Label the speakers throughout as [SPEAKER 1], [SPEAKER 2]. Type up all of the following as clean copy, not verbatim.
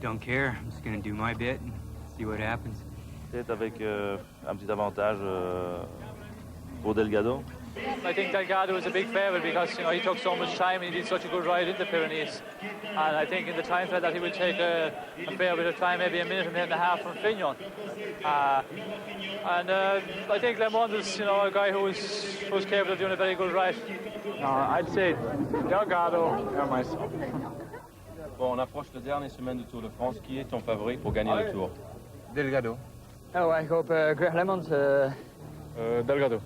[SPEAKER 1] don't care. I'm just going to do my bit and see what happens.
[SPEAKER 2] C'est avec un petit avantage pour Delgado.
[SPEAKER 3] I think Delgado is a big favourite because he took so much time and he did such a good ride in the Pyrenees. And I think in the time that he will take a fair bit of time, maybe a minute and a half from Fignon. I think Le Monde is a guy who's capable of doing a very good ride.
[SPEAKER 4] I'd say Delgado and myself.
[SPEAKER 2] Bon, on approche la dernière semaine du Tour de France. Qui est ton favori pour gagner le Tour?
[SPEAKER 4] Delgado.
[SPEAKER 5] Oh, I hope Greg LeMond.
[SPEAKER 4] Delgado.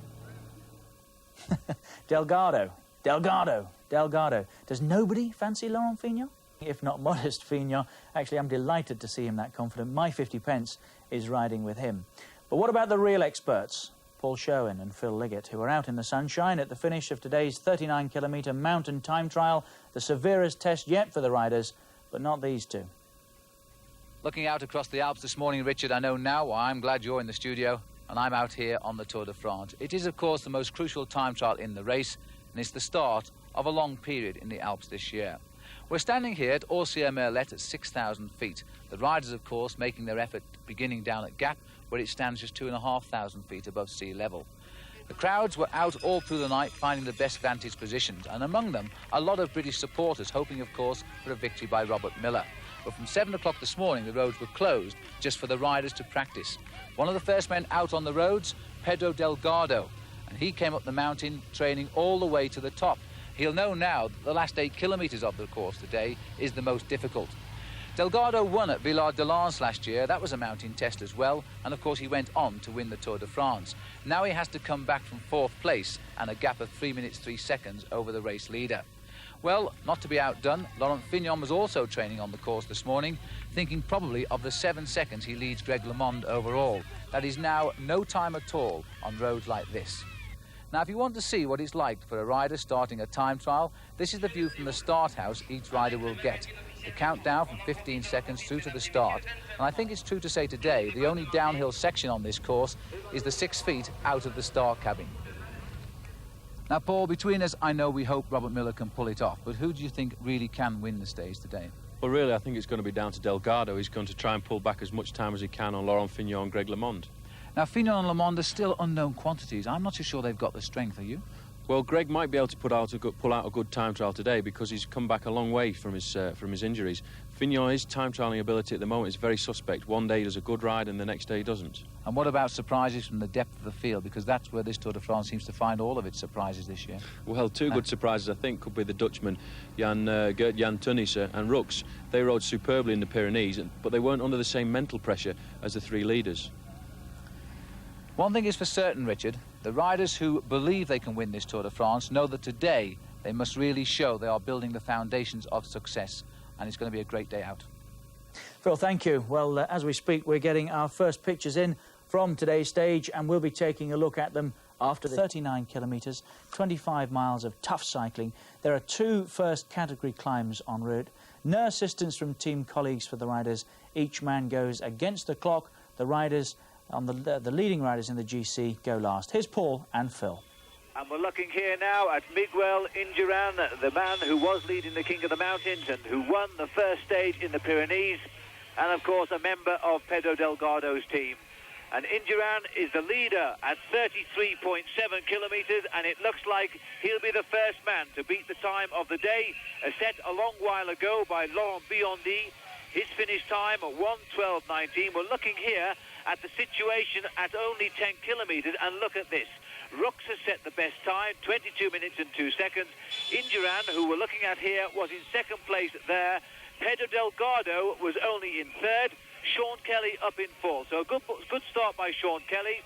[SPEAKER 6] Delgado. Does nobody fancy Laurent Fignon? If not modest Fignon, actually I'm delighted to see him that confident. My 50 pence is riding with him. But what about the real experts? Paul Sherwin and Phil Liggett, who are out in the sunshine at the finish of today's 39-kilometre mountain time trial, the severest test yet for the riders, but not these two.
[SPEAKER 7] Looking out across the Alps this morning, Richard, I know now why I'm glad you're in the studio and I'm out here on the Tour de France. It is, of course, the most crucial time trial in the race, and it's the start of a long period in the Alps this year. We're standing here at Orsières-Merlet at 6,000 feet. The riders, of course, making their effort beginning down at Gap, where it stands just 2,500 feet above sea level. The crowds were out all through the night finding the best vantage positions, and among them a lot of British supporters hoping, of course, for a victory by Robert Miller. But from 7 o'clock this morning the roads were closed just for the riders to practice. One of the first men out on the roads, Pedro Delgado, and he came up the mountain training all the way to the top. He'll know now that the last 8 kilometres of the course today is the most difficult. Delgado won at Villard-de-Lans last year. That was a mountain test as well, and of course he went on to win the Tour de France. Now he has to come back from 4th place and a gap of 3 minutes 3 seconds over the race leader. Well, not to be outdone, Laurent Fignon was also training on the course this morning, thinking probably of the 7 seconds he leads Greg LeMond overall. That is now no time at all on roads like this. Now, if you want to see what it's like for a rider starting a time trial, this is the view from the start house each rider will get. The countdown from 15 seconds through to the start. And I think it's true to say today the only downhill section on this course is the 6 feet out of the start cabin. Now, Paul, between us, I know we hope Robert Miller can pull it off, but who do you think really can win the stage today?
[SPEAKER 2] Well, really, I think it's going to be down to Delgado. He's going to try and pull back as much time as he can on Laurent Fignon and Greg LeMond.
[SPEAKER 7] Now, Fignon and LeMond are still unknown quantities. I'm not so sure they've got the strength, are you?
[SPEAKER 2] Well, Greg might be able to pull out a good time trial today because he's come back a long way from his injuries. Fignon, his time trialling ability at the moment is very suspect. One day he does a good ride and the next day he doesn't.
[SPEAKER 7] And what about surprises from the depth of the field? Because that's where this Tour de France seems to find all of its surprises this year.
[SPEAKER 2] Well, two good surprises, I think, could be the Dutchman, Gert-Jan Tunnissen and Rooks. They rode superbly in the Pyrenees, but they weren't under the same mental pressure as the 3 leaders.
[SPEAKER 7] One thing is for certain, Richard, the riders who believe they can win this Tour de France know that today they must really show they are building the foundations of success, and it's going to be a great day out.
[SPEAKER 6] Phil, thank you. Well, as we speak, we're getting our first pictures in from today's stage, and we'll be taking a look at them after the 39 kilometres, 25 miles of tough cycling. There are 2 first category climbs en route. No assistance from team colleagues for the riders. Each man goes against the clock. The riders, the leading riders in the GC, go last. Here's Paul and Phil.
[SPEAKER 8] And we're looking here now at Miguel Indurain, the man who was leading the King of the Mountains and who won the first stage in the Pyrenees, and of course a member of Pedro Delgado's team. And Indurain is the leader at 33.7 kilometres, and it looks like he'll be the first man to beat the time of the day, set a long while ago by Laurent Biondy. His finish time at 1:12.19. We're looking here at the situation at only 10 kilometres, and look at this. Rooks has set the best time, 22 minutes and 2 seconds. Indurain, who we're looking at here, was in second place there. Pedro Delgado was only in third. Sean Kelly up in fourth. So a good start by Sean Kelly.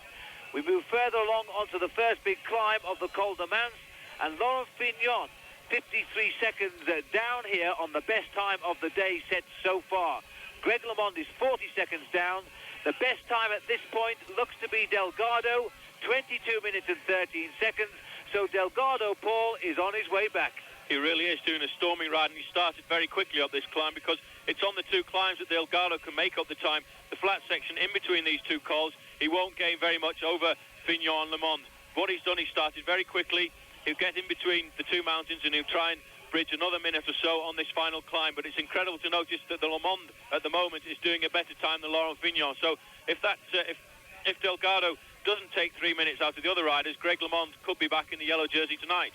[SPEAKER 8] We move further along onto the first big climb of the Col de Mans, and Laurent Fignon, 53 seconds down here on the best time of the day set so far. Greg LeMond is 40 seconds down. The best time at this point looks to be Delgado, 22 minutes and 13 seconds. So Delgado, Paul, is on his way back.
[SPEAKER 9] He really is doing a storming ride, and he started very quickly up this climb because it's on the 2 climbs that Delgado can make up the time. The flat section in between these 2 cols, he won't gain very much over Fignon and LeMond. What he's done, he started very quickly. He'll get in between the 2 mountains and he'll try and bridge another minute or so on this final climb. But it's incredible to notice that the Le Monde at the moment is doing a better time than Laurent Fignon. So if Delgado doesn't take 3 minutes out of the other riders, Greg LeMond could be back in the yellow jersey tonight.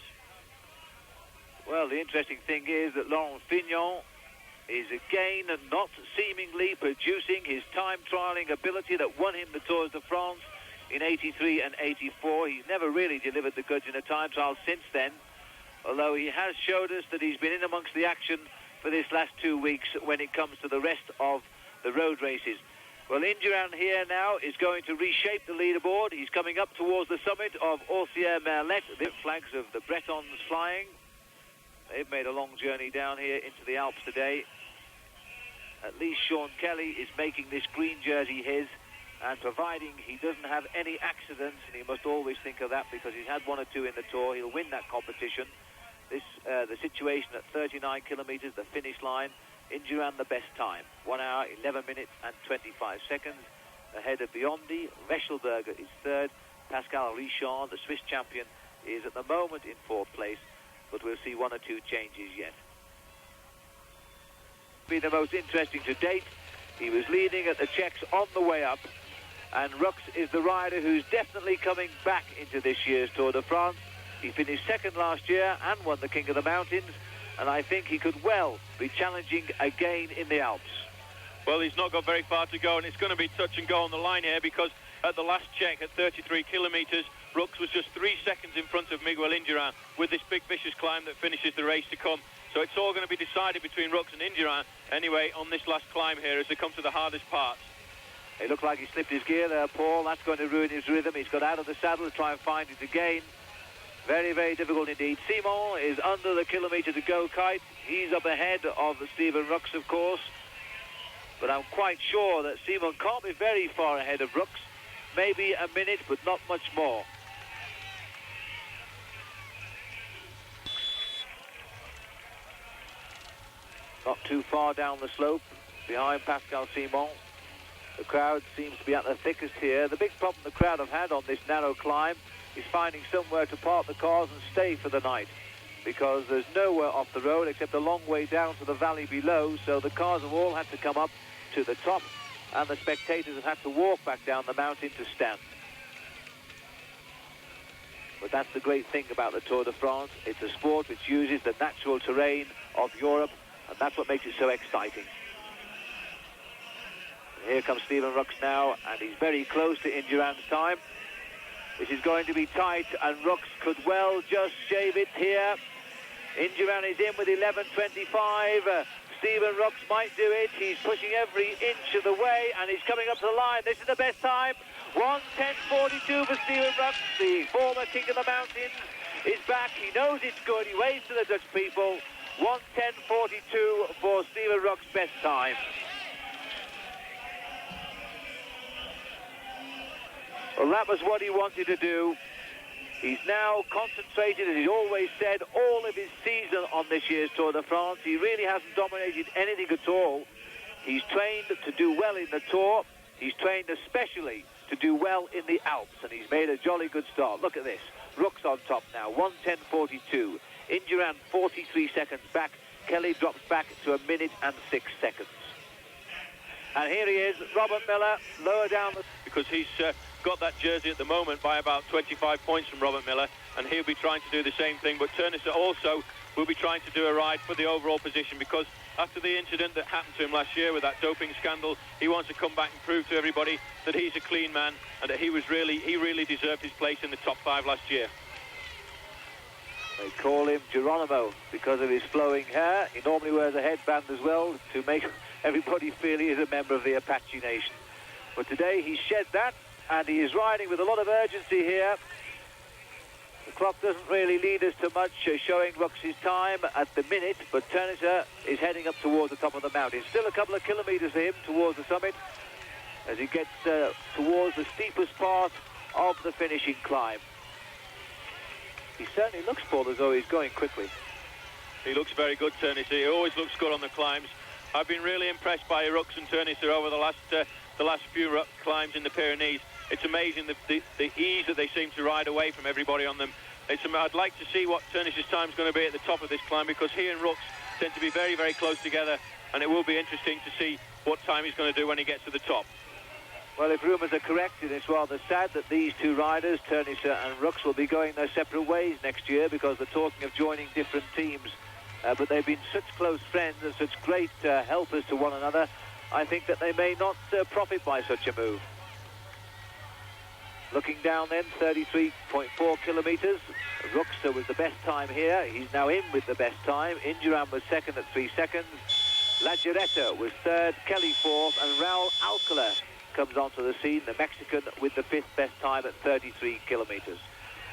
[SPEAKER 8] Well, the interesting thing is that Laurent Fignon is again not seemingly producing his time trialling ability that won him the Tours de France in 83 and 84. He's never really delivered the goods in a time trial since then, although he has showed us that he's been in amongst the action for this last 2 weeks when it comes to the rest of the road races. Well, Indurain here now is going to reshape the leaderboard. He's coming up towards the summit of Orsières-Merlet. The flags of the Bretons flying. They've made a long journey down here into the Alps today. At least Sean Kelly is making this green jersey his, and providing he doesn't have any accidents, and he must always think of that because he's had 1 or 2 in the Tour, he'll win that competition. The situation at 39 kilometres, the finish line, Indurain the best time, 1 hour, 11 minutes and 25 seconds. Ahead of Biondi, Reschelberger is third. Pascal Richard, the Swiss champion, is at the moment in 4th place, but we'll see 1 or 2 changes yet. Be the most interesting to date. He was leading at the checks on the way up, and Rooks is the rider who's definitely coming back into this year's Tour de France. He finished 2nd last year and won the King of the Mountains, and I think he could well be challenging again in the Alps.
[SPEAKER 9] Well, he's not got very far to go, and it's going to be touch and go on the line here, because at the last check at 33 kilometres, Rooks was just 3 seconds in front of Miguel Indurain with this big vicious climb that finishes the race to come. So it's all going to be decided between Rooks and Indurain anyway on this last climb here as they come to the hardest parts.
[SPEAKER 8] It looked like he slipped his gear there, Paul. That's going to ruin his rhythm. He's got out of the saddle to try and find it again. Very, very difficult indeed. Simon is under the kilometre to go kite. He's up ahead of Stephen Rooks, of course. But I'm quite sure that Simon can't be very far ahead of Rooks. Maybe a minute, but not much more. Not too far down the slope, behind Pascal Simon. The crowd seems to be at the thickest here. The big problem the crowd have had on this narrow climb is finding somewhere to park the cars and stay for the night, because there's nowhere off the road except a long way down to the valley below, so the cars have all had to come up to the top, and the spectators have had to walk back down the mountain to stand. But that's the great thing about the Tour de France. It's a sport which uses the natural terrain of Europe, and that's what makes it so exciting. And here comes Stephen Rooks now, and he's very close to Indurain's time. This is going to be tight, and Rooks could well just shave it here. Indurain is in with 11.25. Stephen Rooks might do it. He's pushing every inch of the way, and he's coming up to the line. This is the best time. 1:10.42 for Stephen Rooks. The former King of the Mountains is back. He knows it's good. He waves to the Dutch people. 1:10.42 for Stephen Rooks' best time. Well, that was what he wanted to do. He's now concentrated, as he's always said, all of his season on this year's Tour de France. He really hasn't dominated anything at all. He's trained to do well in the Tour. He's trained especially to do well in the Alps, and he's made a jolly good start. Look at this. Rooks on top now, 1:10.42. Indurain 43 seconds back. Kelly drops back to 1 minute and 6 seconds. And here he is, Robert Miller, lower down the...
[SPEAKER 9] Because he's got that jersey at the moment by about 25 points from Robert Miller, and he'll be trying to do the same thing. But Turnisse also will be trying to do a ride for the overall position, because after the incident that happened to him last year with that doping scandal, he wants to come back and prove to everybody that he's a clean man and that he really deserved his place in the top 5 last year.
[SPEAKER 8] They call him Geronimo because of his flowing hair. He normally wears a headband as well to make everybody feel he is a member of the Apache Nation. But today he shed that, and he is riding with a lot of urgency here. The clock doesn't really lead us to much, showing Rooks' time at the minute, but Turnisse is heading up towards the top of the mountain. Still a couple of kilometres for him towards the summit as he gets towards the steepest part of the finishing climb. He certainly looks, Paul, as though he's going quickly.
[SPEAKER 9] He looks very good, Turnisse. He always looks good on the climbs. I've been really impressed by Rooks and Turnisse over the last few climbs in the Pyrenees. It's amazing the ease that they seem to ride away from everybody on them. I'd like to see what Turnish's time's going to be at the top of this climb, because he and Rooks tend to be very, very close together, and it will be interesting to see what time he's going to do when he gets to the top.
[SPEAKER 8] Well, if rumours are correct, it's rather sad that these two riders, Turnish and Rooks, will be going their separate ways next year, because they're talking of joining different teams. But they've been such close friends and such great helpers to one another. I think that they may not profit by such a move. Looking down then, 33.4 kilometres. Rooks was the best time here. He's now in with the best time. Indurain was second at 3 seconds. Lageretta was third, Kelly fourth, and Raul Alcala comes onto the scene, the Mexican, with the fifth best time at 33 kilometres.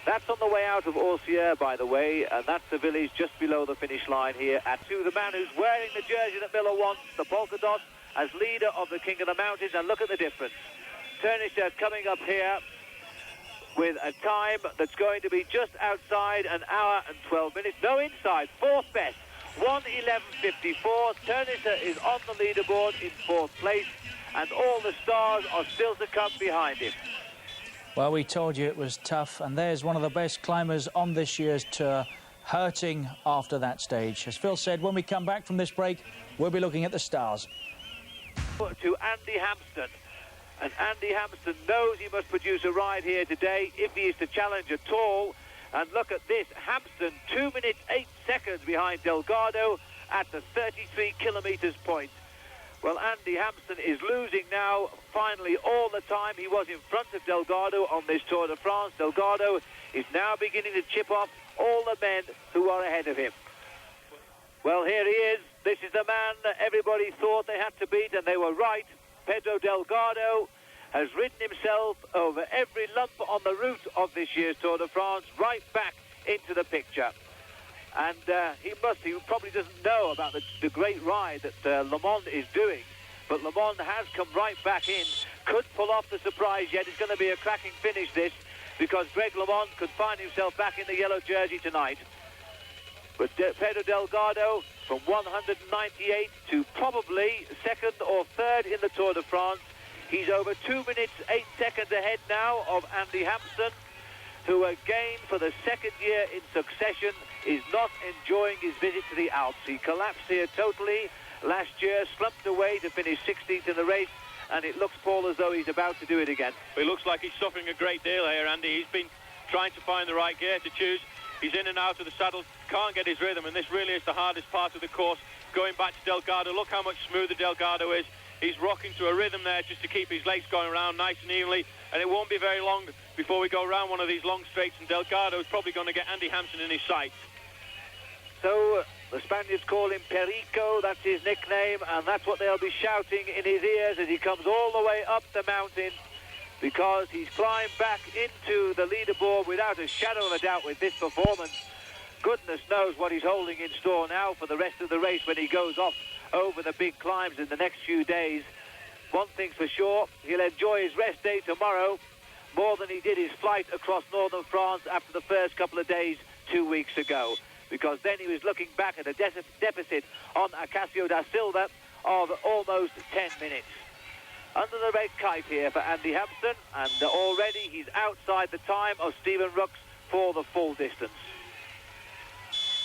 [SPEAKER 8] That's on the way out of Orsier, by the way, and that's the village just below the finish line here to the man who's wearing the jersey that Miller wants, the polka dot, as leader of the King of the Mountains, and look at the difference. Turnish coming up here with a time that's going to be just outside an hour and 12 minutes. No, inside, fourth best, 1:11.54. Turnish is on the leaderboard in fourth place, and all the stars are still to come behind him.
[SPEAKER 6] Well, we told you it was tough, and there's one of the best climbers on this year's tour, hurting after that stage. As Phil said, when we come back from this break, we'll be looking at the stars.
[SPEAKER 8] To Andy Hampsten. And Andy Hampsten knows he must produce a ride here today if he is to challenge at all. And look at this, Hampsten 2 minutes 8 seconds behind Delgado at the 33 kilometres point. Well, Andy Hampsten is losing now, finally, all the time. He was in front of Delgado on this Tour de France. Delgado is now beginning to chip off all the men who are ahead of him. Well, here he is. This is the man that everybody thought they had to beat, and they were right. Pedro Delgado has ridden himself over every lump on the route of this year's Tour de France, right back into the picture. And he probably doesn't know about the great ride that Le Mans is doing, but Le Mans has come right back in, could pull off the surprise yet. It's going to be a cracking finish, this, because Greg Le Mans could find himself back in the yellow jersey tonight. But Pedro Delgado, from 198 to probably second or third in the Tour de France. He's over 2 minutes 8 seconds ahead now of Andy Hampsten, who again, for the second year in succession, is not enjoying his visit to the Alps. He collapsed here totally last year, slumped away to finish 16th in the race, and it looks, Paul, as though he's about to do it again.
[SPEAKER 9] It looks like he's suffering a great deal here, Andy. He's been trying to find the right gear to choose. He's in and out of the saddle, can't get his rhythm, and this really is the hardest part of the course. Going back to Delgado, look how much smoother Delgado is. He's rocking to a rhythm there just to keep his legs going around nice and evenly, and it won't be very long before we go around one of these long straights, and Delgado is probably going to get Andy Hampsten in his sights.
[SPEAKER 8] So the Spaniards call him Perico, that's his nickname, and that's what they'll be shouting in his ears as he comes all the way up the mountain, because he's climbed back into the leaderboard without a shadow of a doubt with this performance. Goodness knows what he's holding in store now for the rest of the race when he goes off over the big climbs in the next few days. One thing's for sure, he'll enjoy his rest day tomorrow more than he did his flight across northern France after the first couple of days 2 weeks ago, because then he was looking back at a deficit on Acacio da Silva of almost 10 minutes. Under the red kite here for Andy Hampsten, and already he's outside the time of Stephen Rooks for the full distance.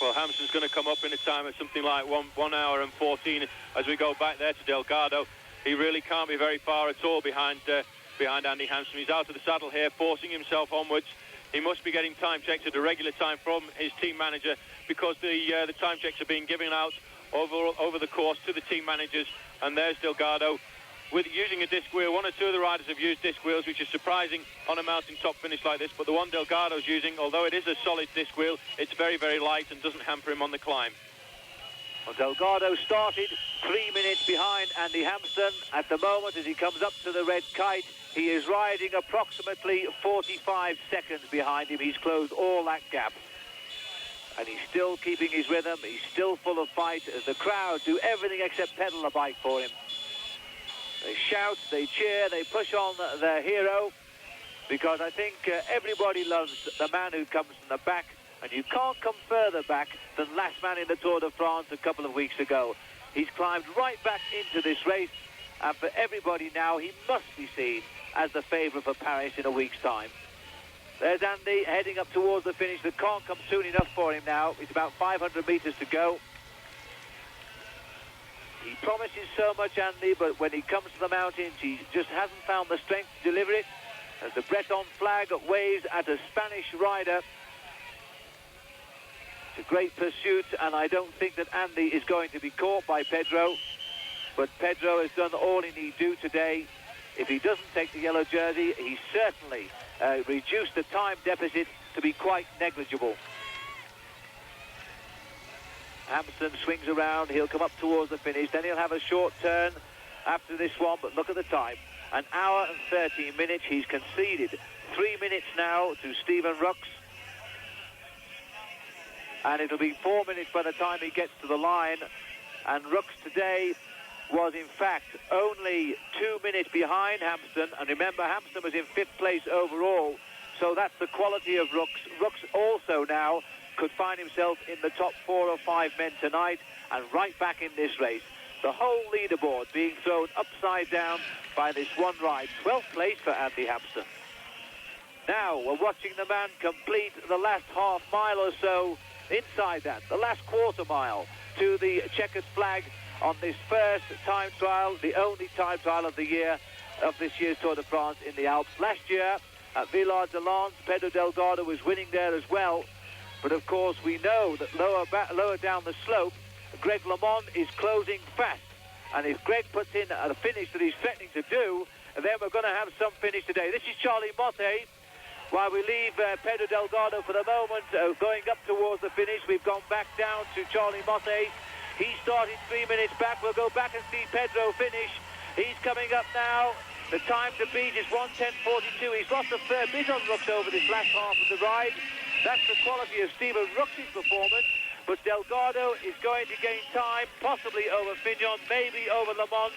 [SPEAKER 9] Well, Hampsten's going to come up in a time of something like 1 hour and 14 as we go back there to Delgado. He really can't be very far at all behind Andy Hampsten. He's out of the saddle here, forcing himself onwards. He must be getting time checks at a regular time from his team manager, because the time checks are being given out over the course to the team managers. And there's Delgado with using a disc wheel. One or two of the riders have used disc wheels, which is surprising on a mountain top finish like this, but the one Delgado's using, although it is a solid disc wheel, it's very, very light and doesn't hamper him on the climb.
[SPEAKER 8] Well, Delgado started 3 minutes behind Andy Hampsten. At the moment, as he comes up to the red kite, he is riding approximately 45 seconds behind him. He's closed all that gap. And he's still keeping his rhythm. He's still full of fight as the crowd do everything except pedal the bike for him. They shout, they cheer, they push on their hero, because I think everybody loves the man who comes from the back, and you can't come further back than last man in the Tour de France a couple of weeks ago. He's climbed right back into this race, and for everybody now, he must be seen as the favourite for Paris in a week's time. There's Andy heading up towards the finish. That can't come soon enough for him now. It's about 500 metres to go. He promises so much, Andy, but when he comes to the mountains, he just hasn't found the strength to deliver it. As the Breton flag waves at a Spanish rider. It's a great pursuit, and I don't think that Andy is going to be caught by Pedro. But Pedro has done all he need do today. If he doesn't take the yellow jersey, he certainly reduced the time deficit to be quite negligible. Hampsten swings around, he'll come up towards the finish, then he'll have a short turn after this one, but look at the time. 1 hour and 13 minutes, he's conceded 3 minutes now to Stephen Rooks. And it'll be 4 minutes by the time he gets to the line. And Rooks today was in fact only 2 minutes behind Hampsten. And remember, Hampsten was in 5th place overall. So that's the quality of Rooks. Rooks also now could find himself in the top 4 or 5 men tonight and right back in this race. The whole leaderboard being thrown upside down by this one ride. 12th place for Andy Hampsten. Now we're watching the man complete the last half mile or so inside that, the last quarter mile to the checkered flag on this first time trial, the only time trial of the year, of this year's Tour de France in the Alps. Last year at Villard-de-Lans, Pedro Delgado was winning there as well. But of course we know that lower down the slope, Greg LeMond is closing fast. And if Greg puts in a finish that he's threatening to do, then we're going to have some finish today. This is Charlie Motte. While we leave Pedro Delgado for the moment, going up towards the finish, we've gone back down to Charlie Motte. He started 3 minutes back. We'll go back and see Pedro finish. He's coming up now. The time to beat is 1:10.42. He's lost a fair bit on Rooks over this last half of the ride. That's the quality of Stephen Rooks' performance. But Delgado is going to gain time, possibly over Fignon, maybe over LeMond.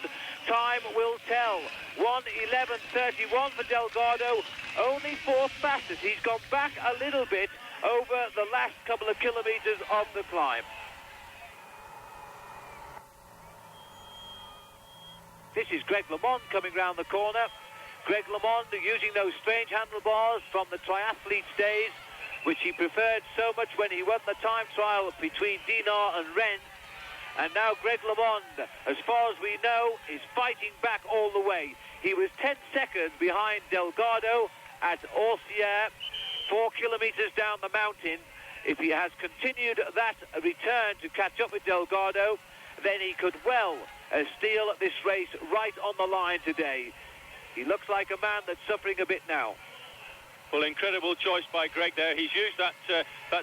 [SPEAKER 8] Time will tell. 1:11.31 for Delgado, only 4th fastest. He's gone back a little bit over the last couple of kilometres of the climb. This is Greg LeMond coming round the corner. Greg LeMond using those strange handlebars from the triathletes days, which he preferred so much when he won the time trial between Dinard and Rennes. And now Greg LeMond, as far as we know, is fighting back all the way. He was 10 seconds behind Delgado at Orsières, 4 kilometres down the mountain. If he has continued that return to catch up with Delgado, then he could well steal this race right on the line today. He looks like a man that's suffering a bit now.
[SPEAKER 9] Well, incredible choice by Greg there. He's used that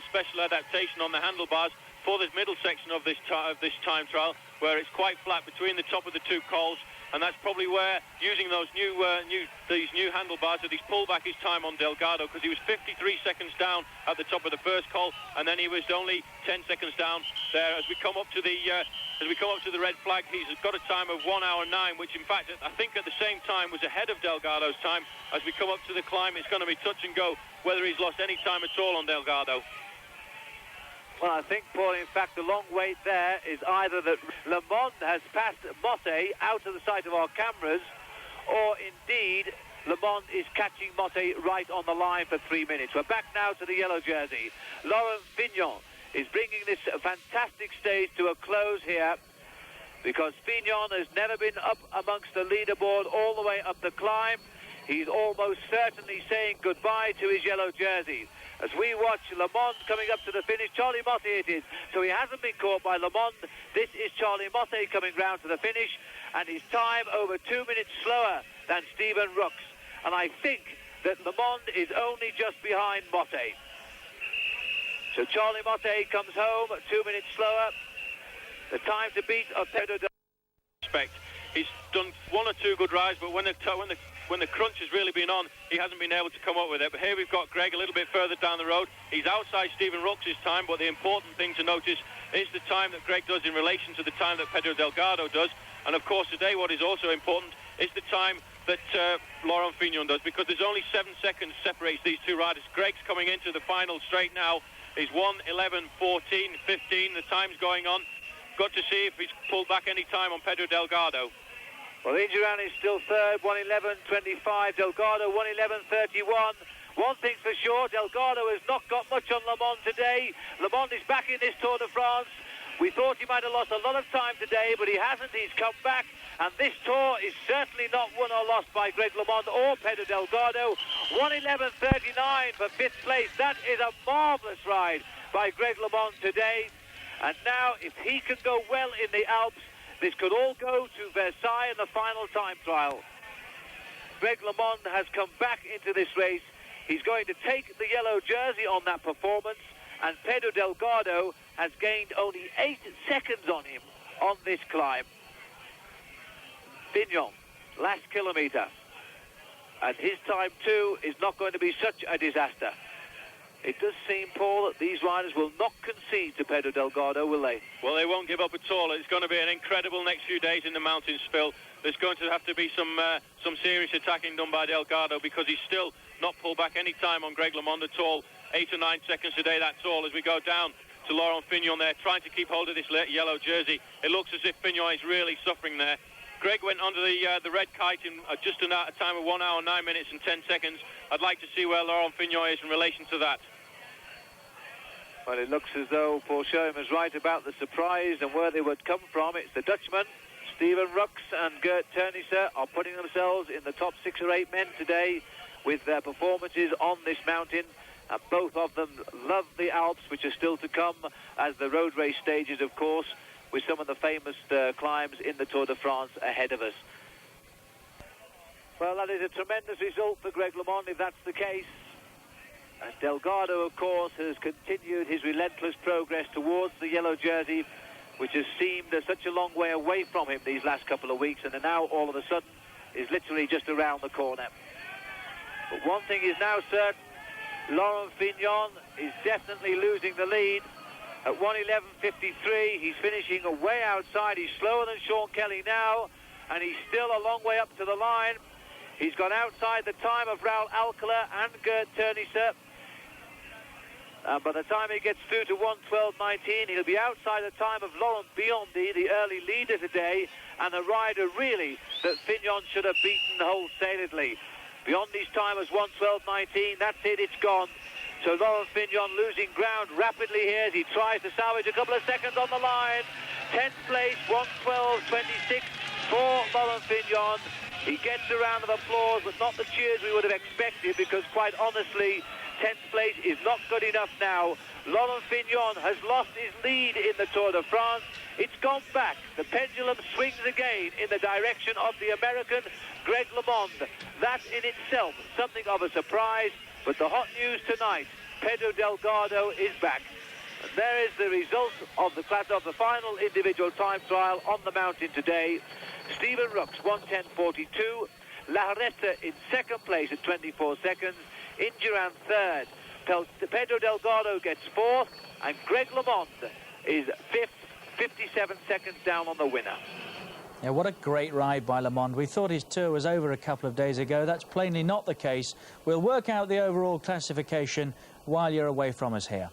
[SPEAKER 9] special adaptation on the handlebars for this middle section of this time trial, where it's quite flat between the top of the 2 cols, and that's probably where, using those these new handlebars, that he's pulled back his time on Delgado, because he was 53 seconds down at the top of the first col, and then he was only 10 seconds down there. As we come up to the red flag, he's got a time of 1 hour 9, which in fact I think at the same time was ahead of Delgado's time. As we come up to the climb, it's going to be touch and go whether he's lost any time at all on Delgado.
[SPEAKER 8] Well, I think, Paul, in fact, the long wait there is either that LeMond has passed Motte out of the sight of our cameras, or indeed LeMond is catching Motte right on the line for 3 minutes. We're back now to the yellow jersey. Laurent Fignon is bringing this fantastic stage to a close here, because Fignon has never been up amongst the leaderboard all the way up the climb. He's almost certainly saying goodbye to his yellow jersey. As we watch LeMond coming up to the finish, Charlie Motte it is. So he hasn't been caught by LeMond. This is Charlie Motte coming round to the finish, and his time over 2 minutes slower than Stephen Rooks. And I think that LeMond is only just behind Motte. So Charlie Motte comes home 2 minutes slower. The time to beat of Pedro Delgado.
[SPEAKER 9] He's done 1 or 2 good rides, but when the crunch has really been on, he hasn't been able to come up with it. But here we've got Greg a little bit further down the road. He's outside Stephen Rooks' time, but the important thing to notice is the time that Greg does in relation to the time that Pedro Delgado does. And of course today what is also important is the time that Laurent Fignon does, because there's only 7 seconds separates these 2 riders. Greg's coming into the final straight now. He's 1:11.14.15. The time's going on. Got to see if he's pulled back any time on Pedro Delgado.
[SPEAKER 8] Well, Indurain is still third, 1:11.25. Delgado, 1:11.31. One thing's for sure, Delgado has not got much on Le Mans today. Le Mans is back in this Tour de France. We thought he might have lost a lot of time today, but he hasn't. He's come back, and this Tour is certainly not won or lost by Greg LeMond or Pedro Delgado. 1:11.39 for 5th place. That is a marvellous ride by Greg LeMond today. And now, if he can go well in the Alps, this could all go to Versailles in the final time trial. Greg LeMond has come back into this race. He's going to take the yellow jersey on that performance, and Pedro Delgado has gained only 8 seconds on him on this climb. Fignon, last kilometre. And his time too is not going to be such a disaster. It does seem, Paul, that these riders will not concede to Pedro Delgado, will they?
[SPEAKER 9] Well, they won't give up at all. It's going to be an incredible next few days in the mountains, Phil. There's going to have to be some serious attacking done by Delgado, because he's still not pulled back any time on Greg LeMond at all. 8 or 9 seconds today, that's all, as we go down to Laurent Fignon there, trying to keep hold of this yellow jersey. It looks as if Fignon is really suffering there. Greg went under the red kite in just a time of 1 hour, 9 minutes and 10 seconds. I'd like to see where Laurent Fignon is in relation to that.
[SPEAKER 8] Well, it looks as though Paul Schoen was right about the surprise and where they would come from. It's the Dutchman, Steven Rooks and Gert Teunissen are putting themselves in the top 6 or 8 men today with their performances on this mountain. And both of them love the Alps, which are still to come as the road race stages, of course, with some of the famous climbs in the Tour de France ahead of us. Well, that is a tremendous result for Greg LeMond, if that's the case. And Delgado, of course, has continued his relentless progress towards the yellow jersey, which has seemed such a long way away from him these last couple of weeks, and now all of a sudden is literally just around the corner. But one thing is now certain, Laurent Fignon is definitely losing the lead. At 1:11.53, he's finishing way outside. He's slower than Sean Kelly now, and he's still a long way up to the line. He's gone outside the time of Raoul Alcala and Gert Teunissen. And by the time he gets through to 1:12.19, he'll be outside the time of Laurent Biondi, the early leader today, and a rider really that Fignon should have beaten wholesaledly. Biondi's time was 1:12.19. That's it, it's gone. So Laurent Fignon losing ground rapidly here as he tries to salvage a couple of seconds on the line. 10th place, 1:12.26 for Laurent Fignon. He gets a round of applause, but not the cheers we would have expected, because quite honestly, 10th place is not good enough now. Laurent Fignon has lost his lead in the Tour de France. It's gone back. The pendulum swings again in the direction of the American Greg LeMond. That in itself something of a surprise, but the hot news tonight, Pedro Delgado is back. And there is the result of the final individual time trial on the mountain today. Steven Rooks, 1:10.42. Larreta in second place at 24 seconds. Indurain third. Pedro Delgado gets fourth, and Greg LeMond is fifth, 57 seconds down on the winner.
[SPEAKER 6] Yeah, what a great ride by LeMond. We thought his tour was over a couple of days ago. That's plainly not the case. We'll work out the overall classification while you're away from us here.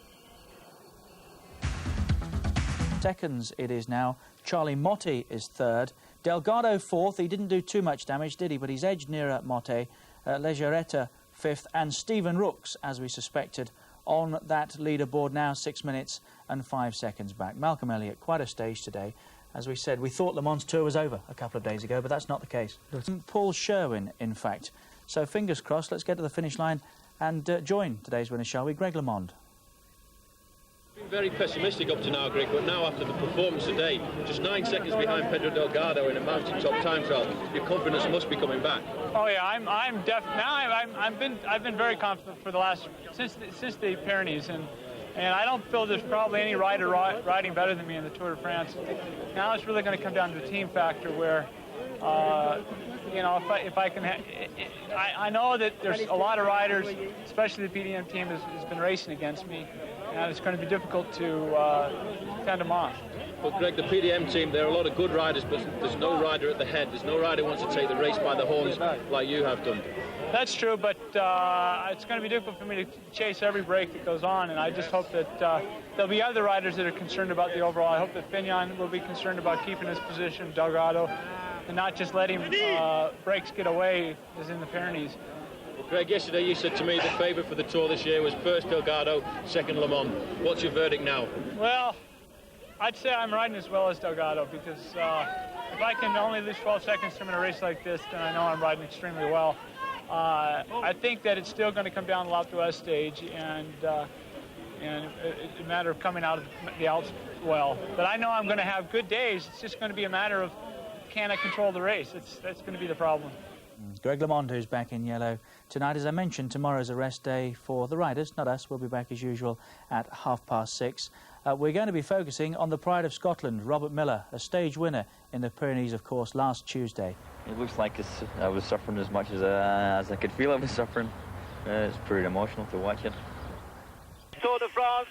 [SPEAKER 6] Seconds it is now. Charlie Motti is third. Delgado fourth. He didn't do too much damage, did he? But he's edged nearer Motti. Lejarreta fifth. And Steven Rooks, as we suspected, on that leaderboard now, 6 minutes and 5 seconds back. Malcolm Elliott, quite a stage today. As we said, we thought Le Mans tour was over a couple of days ago, but that's not the case. Paul Sherwin, in fact. So fingers crossed, let's get to the finish line and join today's winner, shall we? Greg LeMond.
[SPEAKER 2] Been very pessimistic up to now, Greg, but now after the performance today, just 9 seconds behind Pedro Delgado in a mountaintop time trial, your confidence must be coming back.
[SPEAKER 4] Oh yeah, I've been very confident for the last since the Pyrenees, and I don't feel there's probably any rider riding better than me in the Tour de France. Now it's really going to come down to the team factor, where you know, if I can, I know that there's a lot of riders, especially the PDM team has been racing against me, and it's going to be difficult to fend them off.
[SPEAKER 2] But Greg, the PDM team, there are a lot of good riders, but there's no rider at the head. There's no rider who wants to take the race by the horns like you have done.
[SPEAKER 4] That's true, but it's going to be difficult for me to chase every break that goes on, and I just hope that there'll be other riders that are concerned about the overall. I hope that Fignon will be concerned about keeping his position, Delgado, and not just letting breaks get away as in the Pyrenees.
[SPEAKER 2] Greg, yesterday you said to me the favourite for the Tour this year was first Delgado, second Le Mans. What's your verdict now?
[SPEAKER 4] Well, I'd say I'm riding as well as Delgado because if I can only lose 12 seconds to him in a race like this, then I know I'm riding extremely well. I think that it's still going to come down to L'Alpe d'Huez stage, and it's a matter of coming out of the Alps well. But I know I'm going to have good days. It's just going to be a matter of can I control the race. That's going to be the problem.
[SPEAKER 6] Greg LeMond, who's back in yellow tonight. As I mentioned, tomorrow's a rest day for the riders, not us. We'll be back as usual at 6:30. We're going to be focusing on the pride of Scotland, Robert Miller, a stage winner in the Pyrenees, of course, last Tuesday.
[SPEAKER 10] It looks like I was suffering as much as I could feel I was suffering. It's pretty emotional to watch it.
[SPEAKER 8] Tour de France